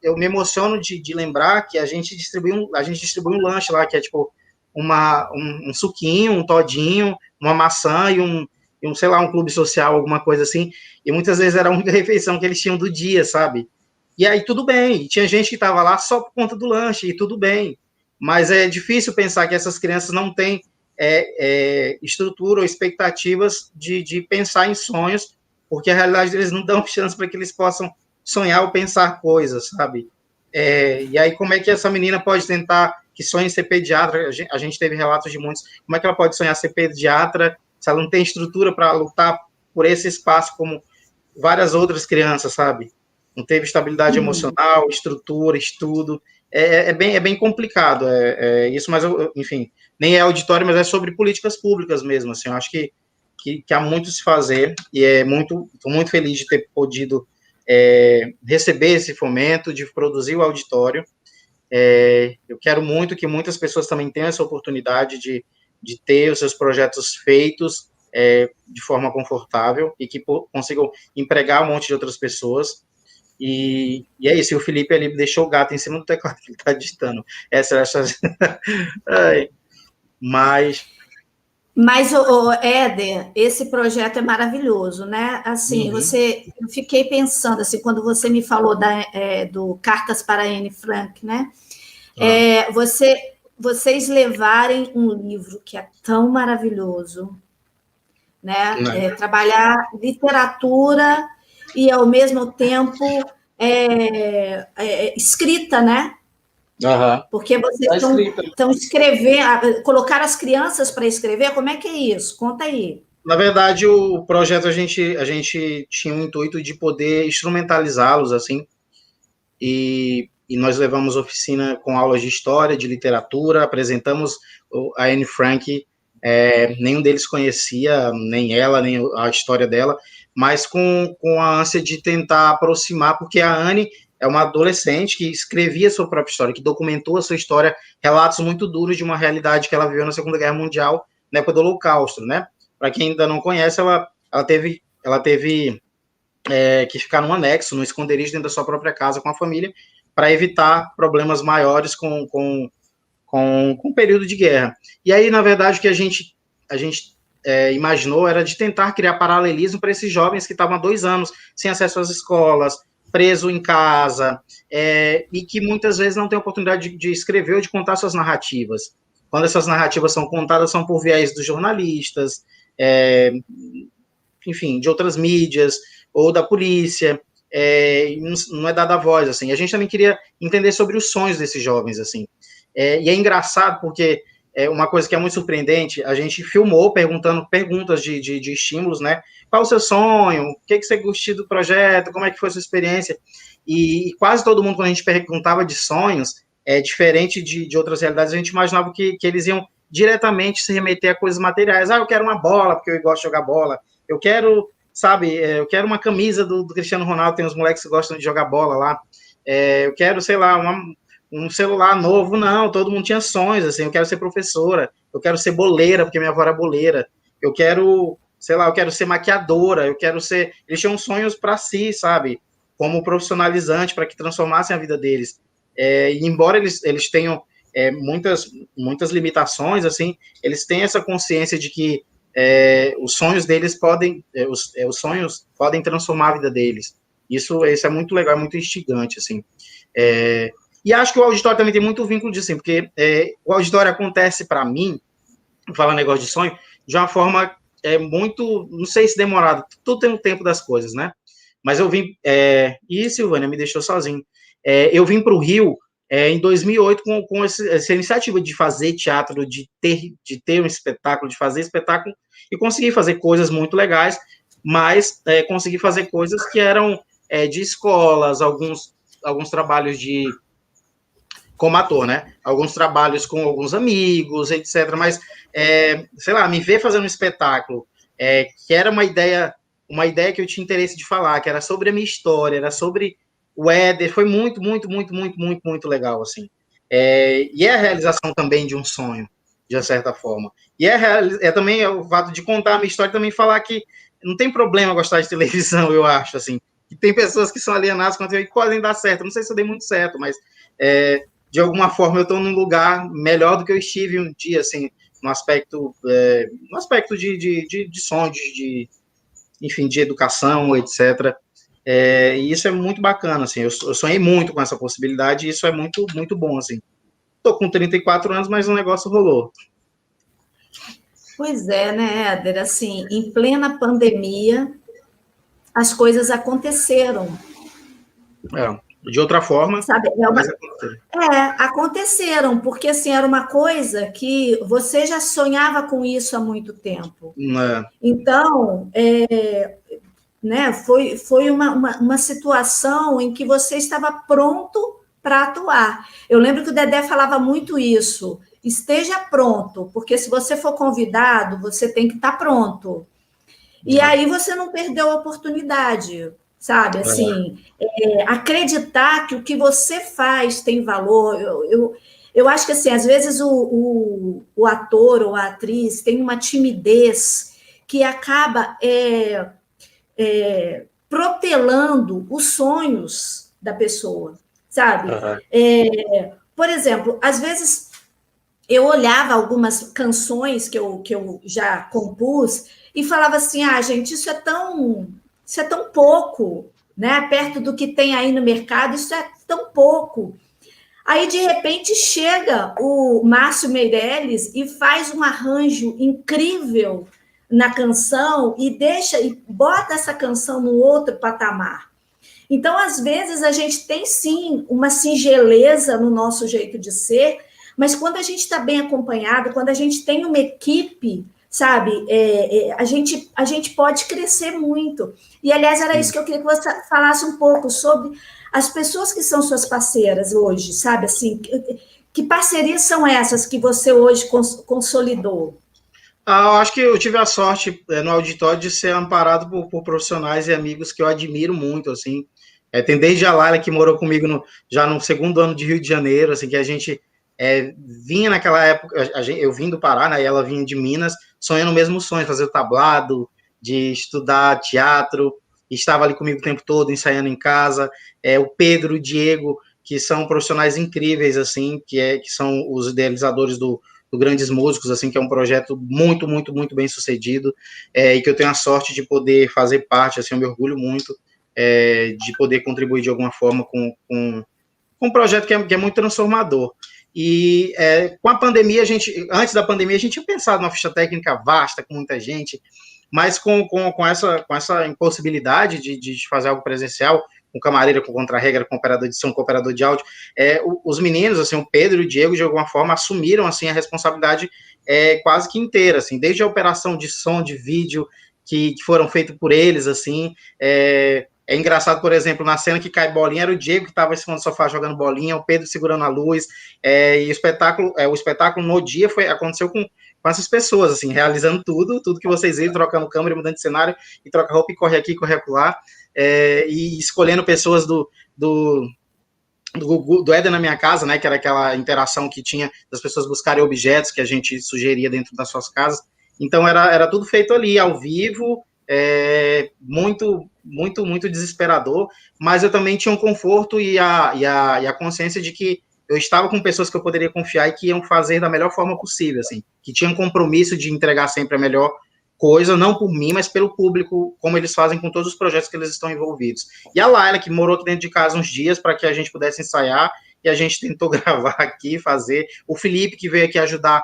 eu me emociono de lembrar que a gente distribui um lanche lá, que é tipo um suquinho, um todinho, uma maçã e sei lá, um clube social, alguma coisa assim, e muitas vezes era a única refeição que eles tinham do dia, sabe? E aí tudo bem, e tinha gente que estava lá só por conta do lanche, e tudo bem, mas é difícil pensar que essas crianças não têm estrutura ou expectativas de pensar em sonhos, porque a realidade deles não dão chance para que eles possam sonhar ou pensar coisas, sabe? E aí como é que essa menina pode tentar, que sonha em ser pediatra, a gente teve relatos de muitos, como é que ela pode sonhar ser pediatra se ela não tem estrutura para lutar por esse espaço como várias outras crianças, sabe? Não teve estabilidade emocional, estrutura, estudo. É bem complicado isso, mas, enfim, nem é auditório, mas é sobre políticas públicas mesmo, assim, eu acho que há muito se fazer, e estou muito feliz de ter podido receber esse fomento, de produzir o auditório. Eu quero muito que muitas pessoas também tenham essa oportunidade de ter os seus projetos feitos de forma confortável e que consigam empregar um monte de outras pessoas. E é isso. E o Felipe ali deixou o gato em cima do teclado que ele está digitando. Mas, o Éder, esse projeto é maravilhoso, né? Assim, eu fiquei pensando, assim, quando você me falou do Cartas para Anne Frank, né? Vocês levarem um livro que é tão maravilhoso, né? Trabalhar literatura e, ao mesmo tempo, escrita, né? Porque vocês estão escrevendo, colocar as crianças para escrever, como é que é isso? Conta aí. Na verdade, o projeto a gente tinha o intuito de poder instrumentalizá-los, assim, e nós levamos oficina com aulas de história, de literatura, apresentamos a Anne Frank, nenhum deles conhecia, nem ela, nem a história dela, mas com a ânsia de tentar aproximar, porque a Anne é uma adolescente que escrevia sua própria história, que documentou a sua história, relatos muito duros de uma realidade que ela viveu na Segunda Guerra Mundial, na época do Holocausto, né? Para quem ainda não conhece, ela teve que ficar num anexo, no esconderijo dentro da sua própria casa com a família, para evitar problemas maiores com o período de guerra. E aí, na verdade, o que a gente imaginou era de tentar criar paralelismo para esses jovens que estavam há 2 anos sem acesso às escolas, preso em casa, e que muitas vezes não têm oportunidade de escrever ou de contar suas narrativas. quando essas narrativas são contadas, são por viés dos jornalistas, enfim, de outras mídias, ou da polícia, não é dada a voz, assim. A gente também queria entender sobre os sonhos desses jovens, assim. E é engraçado porque uma coisa que é muito surpreendente, a gente filmou perguntando perguntas de estímulos, né? Qual o seu sonho? O que você gostou do projeto? Como é que foi a sua experiência? E quase todo mundo, quando a gente perguntava de sonhos, diferente de outras realidades, a gente imaginava que eles iam diretamente se remeter a coisas materiais. Eu quero uma bola, porque eu gosto de jogar bola. Eu quero, sabe, eu quero uma camisa do Cristiano Ronaldo, tem uns moleques que gostam de jogar bola lá. Eu quero, sei lá, um celular novo. Não, todo mundo tinha sonhos, assim, eu quero ser professora, eu quero ser boleira, porque minha avó era boleira, eu quero, sei lá, eu quero ser maquiadora, eu quero ser... Eles tinham sonhos para si, sabe, como profissionalizante, para que transformassem a vida deles. E embora eles tenham muitas limitações, assim, eles têm essa consciência de que os sonhos deles os sonhos podem transformar a vida deles. Isso é muito legal, é muito instigante, assim. E acho que o auditório também tem muito vínculo disso, assim, porque o auditório acontece para mim, falar negócio de sonho, de uma forma muito, não sei se demorada, tudo tem o tempo das coisas, né? Mas eu vim, Silvânia me deixou sozinho. Eu vim para o Rio em 2008 com essa iniciativa de fazer teatro, de ter um espetáculo, de fazer espetáculo, e consegui fazer coisas muito legais, mas consegui fazer coisas que eram de escolas, alguns trabalhos como ator, né? Alguns trabalhos com alguns amigos, etc. Mas, sei lá, me ver fazendo um espetáculo que era uma ideia que eu tinha interesse de falar, que era sobre a minha história, era sobre o Éder, foi muito, muito, muito, muito, muito, muito legal, assim. E é a realização também de um sonho, de certa forma. E também o fato de contar a minha história, também falar que não tem problema gostar de televisão, eu acho, assim. Que tem pessoas que são alienadas quanto eu e podem dar certo. Não sei se eu dei muito certo, mas de alguma forma eu estou num lugar melhor do que eu estive um dia, assim, no aspecto de sonho, enfim, de educação, etc. E isso é muito bacana, assim, eu sonhei muito com essa possibilidade e isso é muito, muito bom, assim. Estou com 34 anos, mas o negócio rolou. Pois é, né, Éder? Assim, em plena pandemia, as coisas aconteceram. De outra forma, sabe? Aconteceram, porque assim, era uma coisa que você já sonhava com isso há muito tempo. Então, né, foi uma situação em que você estava pronto para atuar. Eu lembro que o Dedé falava muito isso, esteja pronto, porque se você for convidado, você tem que estar pronto. E aí você não perdeu a oportunidade, sabe? Assim, acreditar que o que você faz tem valor. Eu acho que, assim, às vezes o ator ou a atriz tem uma timidez que acaba protelando os sonhos da pessoa, sabe? Por exemplo, às vezes eu olhava algumas canções que eu já compus e falava assim, gente, isso é tão pouco, né? Perto do que tem aí no mercado, isso é tão pouco. Aí, de repente, chega o Márcio Meirelles e faz um arranjo incrível na canção e bota essa canção no outro patamar. Então, às vezes, a gente tem, sim, uma singeleza no nosso jeito de ser, mas quando a gente está bem acompanhado, quando a gente tem uma equipe, sabe, a gente pode crescer muito. E, aliás, era isso que eu queria que você falasse um pouco sobre as pessoas que são suas parceiras hoje, sabe, assim, que parcerias são essas que você hoje consolidou? Eu acho que eu tive a sorte no auditório de ser amparado por profissionais e amigos que eu admiro muito, assim. Tem desde a Lara, que morou comigo já no segundo ano de Rio de Janeiro, assim, que a gente vinha naquela época, eu vim do Pará, né, e ela vinha de Minas, sonhando o mesmo sonho, fazer o tablado, de estudar teatro, estava ali comigo o tempo todo, ensaiando em casa. O Pedro, o Diego, que são profissionais incríveis, assim, que são os idealizadores do Grandes Músicos, assim, que é um projeto muito, muito, muito bem sucedido, e que eu tenho a sorte de poder fazer parte, assim, eu me orgulho muito de poder contribuir de alguma forma com um projeto que é muito transformador. E com a pandemia, antes da pandemia, a gente tinha pensado numa ficha técnica vasta, com muita gente, mas com essa impossibilidade de fazer algo presencial, com camareira, com contra-regra, com operador de som, com operador de áudio, os meninos, assim, o Pedro e o Diego, de alguma forma, assumiram, assim, a responsabilidade quase que inteira, assim, desde a operação de som, de vídeo, que foram feitos por eles, assim, é engraçado, por exemplo, na cena que cai bolinha, era o Diego que estava em cima do sofá jogando bolinha, o Pedro segurando a luz, e o espetáculo no dia aconteceu com essas pessoas, assim, realizando tudo que vocês viram, trocando câmera, mudando de cenário, e troca roupa e corre aqui, corre acolá, e escolhendo pessoas do Éden na Minha Casa, né, que era aquela interação que tinha das pessoas buscarem objetos que a gente sugeria dentro das suas casas. Então era tudo feito ali, ao vivo, muito, muito, muito desesperador, mas eu também tinha um conforto e a consciência de que eu estava com pessoas que eu poderia confiar e que iam fazer da melhor forma possível, assim, que tinham compromisso de entregar sempre a melhor coisa, não por mim, mas pelo público, como eles fazem com todos os projetos que eles estão envolvidos. E a Laila, que morou aqui dentro de casa uns dias para que a gente pudesse ensaiar, e a gente tentou gravar aqui, fazer. O Felipe, que veio aqui ajudar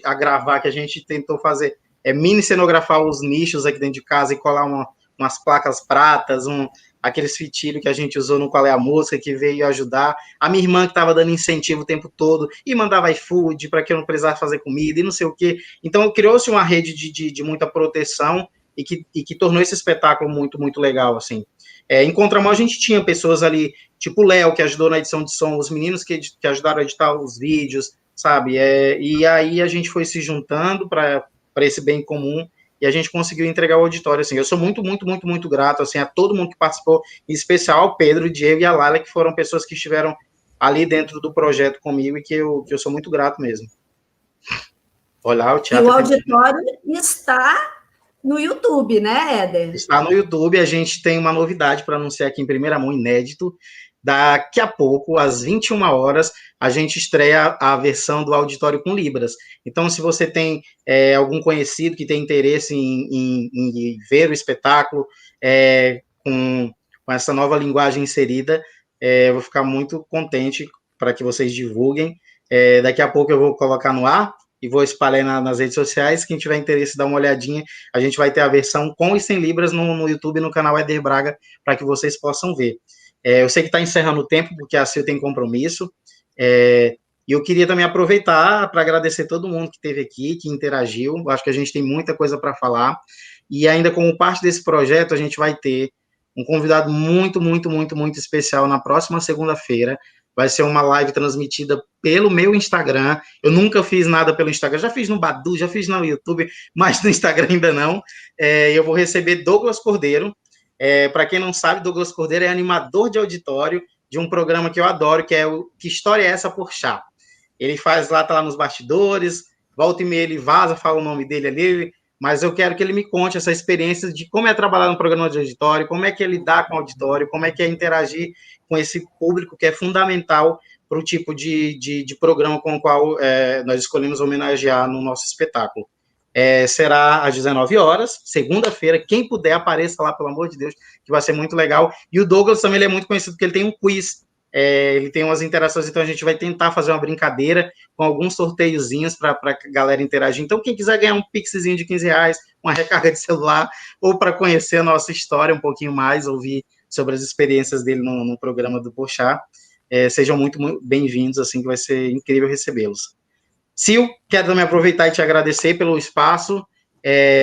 a gravar, que a gente tentou fazer, mini cenografar os nichos aqui dentro de casa e colar umas placas pratas, aqueles fitilhos que a gente usou no Qual é a Música, que veio ajudar. A minha irmã, que estava dando incentivo o tempo todo, e mandava iFood para que eu não precisasse fazer comida, e não sei o quê. Então, criou-se uma rede de muita proteção e que tornou esse espetáculo muito, muito legal, assim. Em contramão, a gente tinha pessoas ali, tipo o Léo, que ajudou na edição de som, os meninos que ajudaram a editar os vídeos, sabe? E aí a gente foi se juntando para esse bem comum, e a gente conseguiu entregar o auditório, assim. Eu sou muito, muito, muito, muito grato, assim, a todo mundo que participou, em especial ao Pedro, o Diego e a Laila, que foram pessoas que estiveram ali dentro do projeto comigo e que eu sou muito grato mesmo. Olha, o teatro... E o auditório está no YouTube, né, Éder? Está no YouTube, a gente tem uma novidade para anunciar aqui em primeira mão, inédito. Daqui a pouco, às 21 horas, a gente estreia a versão do Auditório com Libras. Então, se você tem algum conhecido que tem interesse em ver o espetáculo com essa nova linguagem inserida, eu vou ficar muito contente para que vocês divulguem. Daqui a pouco eu vou colocar no ar e vou espalhar nas redes sociais. Quem tiver interesse, dá uma olhadinha. A gente vai ter a versão com e sem Libras no YouTube, no canal Éder Braga, para que vocês possam ver. Eu sei que está encerrando o tempo, porque a Sil tem compromisso, e eu queria também aproveitar para agradecer todo mundo que esteve aqui, que interagiu. Acho que a gente tem muita coisa para falar, e ainda como parte desse projeto, a gente vai ter um convidado muito, muito, muito, muito especial na próxima segunda-feira. Vai ser uma live transmitida pelo meu Instagram. Eu nunca fiz nada pelo Instagram, já fiz no Badu, já fiz no YouTube, mas no Instagram ainda não. Eu vou receber Douglas Cordeiro. Para quem não sabe, Douglas Cordeiro é animador de auditório de um programa que eu adoro, que é o Que História é Essa, Porchat? Ele faz lá, tá lá nos bastidores, volta e meia ele vaza, fala o nome dele ali, mas eu quero que ele me conte essa experiência de como é trabalhar no programa de auditório, como é que é lidar com o auditório, como é que é interagir com esse público que é fundamental para o tipo de programa com o qual nós escolhemos homenagear no nosso espetáculo. Será às 19 horas, segunda-feira. Quem puder, apareça lá, pelo amor de Deus, que vai ser muito legal. E o Douglas também ele é muito conhecido porque ele tem um quiz, ele tem umas interações, então a gente vai tentar fazer uma brincadeira com alguns sorteiozinhos para a galera interagir. Então, quem quiser ganhar um pixzinho de R$15, uma recarga de celular, ou para conhecer a nossa história um pouquinho mais, ouvir sobre as experiências dele no programa do Porchat, sejam muito, muito bem-vindos, assim, que vai ser incrível recebê-los. Sil, quero também aproveitar e te agradecer pelo espaço,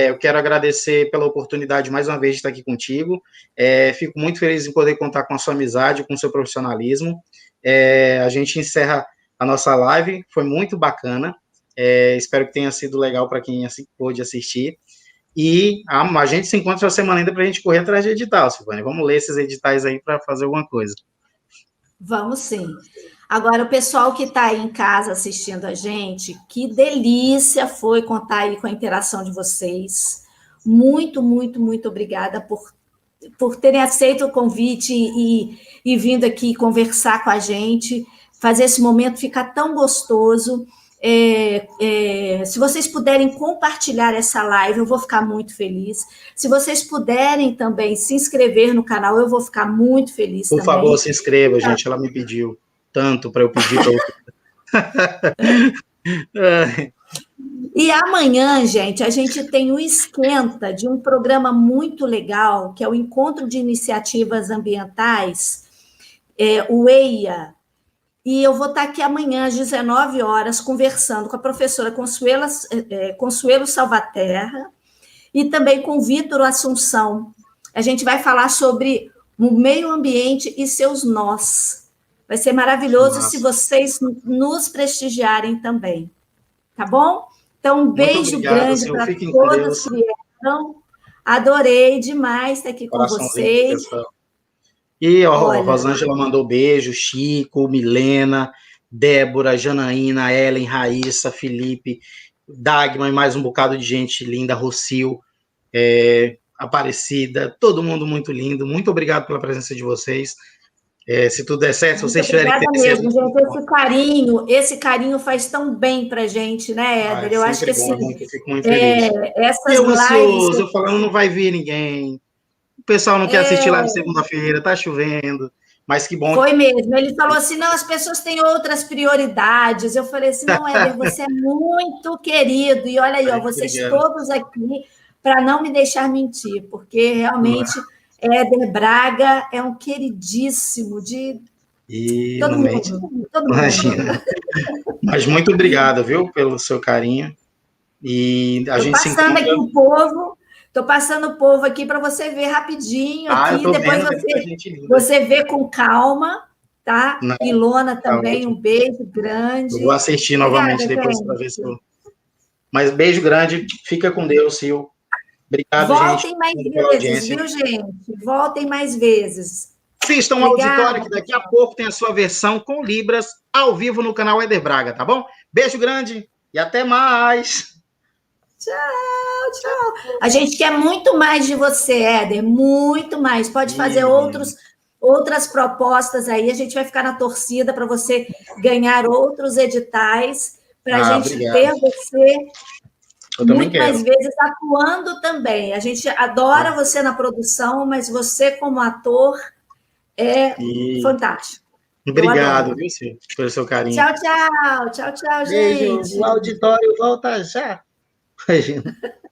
eu quero agradecer pela oportunidade, mais uma vez, de estar aqui contigo, fico muito feliz em poder contar com a sua amizade, com o seu profissionalismo. A gente encerra a nossa live, foi muito bacana, espero que tenha sido legal para quem pôde assistir, e a gente se encontra essa semana ainda para a gente correr atrás de edital, Silvânia. Vamos ler esses editais aí para fazer alguma coisa. Vamos sim. Agora, o pessoal que está aí em casa assistindo a gente, que delícia foi contar aí com a interação de vocês. Muito, muito, muito obrigada por terem aceito o convite e vindo aqui conversar com a gente, fazer esse momento ficar tão gostoso. Se vocês puderem compartilhar essa live, eu vou ficar muito feliz. Se vocês puderem também se inscrever no canal, eu vou ficar muito feliz também. Por favor, se inscreva, gente. Ela me pediu tanto para eu pedir para E amanhã, gente, a gente tem o esquenta de um programa muito legal, que é o Encontro de Iniciativas Ambientais, o EIA. E eu vou estar aqui amanhã, às 19 horas, conversando com a professora Consuelo Salvaterra e também com o Vitor Assunção. A gente vai falar sobre o meio ambiente e seus nós. Vai ser maravilhoso se vocês nos prestigiarem também. Tá bom? Então, um beijo grande para todos que vieram. Adorei demais estar aqui com vocês. E a Rosângela mandou beijo, Chico, Milena, Débora, Janaína, Ellen, Raíssa, Felipe, Dagmar e mais um bocado de gente linda, Rocio, Aparecida, todo mundo muito lindo. Muito obrigado pela presença de vocês. Se tudo der certo, se vocês tiverem interesse... mesmo, gente, esse carinho faz tão bem pra gente, né, Éder? Eu acho que assim, eu fico muito feliz. Essas eu lives... ansioso, eu falando, não vai vir ninguém. O pessoal não quer assistir lá na segunda-feira, tá chovendo. Mas que bom. Foi mesmo. Ele falou assim, não, as pessoas têm outras prioridades. Eu falei assim, não, Éder, você é muito querido. E olha aí, ó, vocês todos aqui, para não me deixar mentir, porque realmente... Éder Braga é um queridíssimo de todo mundo. Imagina. Mas muito obrigado, viu, pelo seu carinho. E a gente se encontra... aqui o povo, estou passando o povo aqui para você ver rapidinho aqui, depois você vê com calma, tá? Não, Ilona também, um beijo grande. Eu vou assistir novamente depois para ver se eu... Mas beijo grande, fica com Deus, Sil. Obrigado, Voltem mais vezes, viu, gente? Voltem mais vezes. Assistam ao auditório, que daqui a pouco tem a sua versão com Libras ao vivo no canal Éder Braga, tá bom? Beijo grande e até mais. Tchau. A gente quer muito mais de você, Éder, muito mais. Pode fazer outras propostas aí. A gente vai ficar na torcida para você ganhar outros editais, para a gente ter você... muito mais vezes atuando também. A gente adora você na produção, mas você como ator é fantástico. Obrigado, viu, Sil, pelo seu carinho. Tchau, gente. Beijo, o auditório volta já. Imagina.